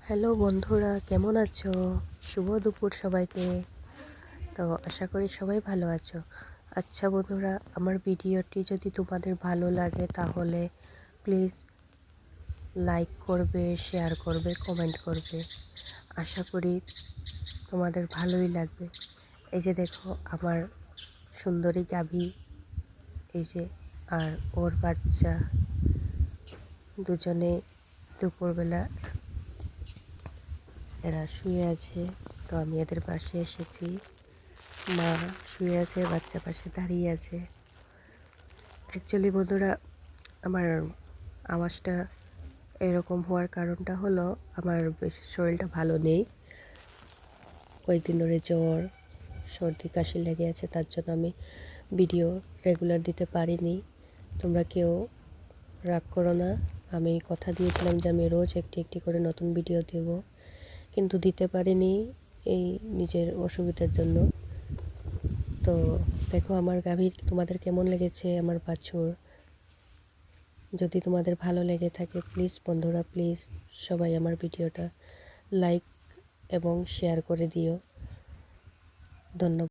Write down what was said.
Hello বন্ধুরা, কেমন আছো? শুভ দুপুর সবাইকে। তো আশা করি সবাই ভালো আছো। আচ্ছা বন্ধুরা, আমার ভিডিওটি যদি তোমাদের ভালো লাগে তাহলে প্লিজ লাইক করবে, শেয়ার করবে, কমেন্ট করবে। আশা করি তোমাদের ভালোই লাগবে। এই যে দেখো আমার সুন্দরী গাভী, এই যে, আর ওর বাচ্চা দুজনে দুপুরবেলা এরা শুয়ে আছে। তো আমি এদের পাশে এসেছি। মা শুয়ে আছে, বাচ্চা পাশে দাঁড়িয়ে আছে। অ্যাকচুয়ালি বন্ধুরা, আমার আওয়াজটা এরকম হওয়ার কারণটা হলো আমার বেশি শরীরটা ভালো নেই। কয়েকদিন ধরে জ্বর, সর্দি, কাশি লেগে আছে, তার জন্য আমি ভিডিও রেগুলার দিতে পারিনি। তোমরা কেউ রাগ করো না। আমি কথা দিয়েছিলাম যে আমি রোজ একটি একটি করে নতুন ভিডিও দেব, কিন্তু দিতে পারিনি এই নিজের অসুবিধার জন্য। তো দেখো আমার গাভীর তোমাদের কেমন লেগেছে, আমার বাছুর। যদি তোমাদের ভালো লেগে থাকে প্লিজ বন্ধুরা, প্লিজ সবাই আমার ভিডিওটা লাইক এবং শেয়ার করে দিও। ধন্যবাদ।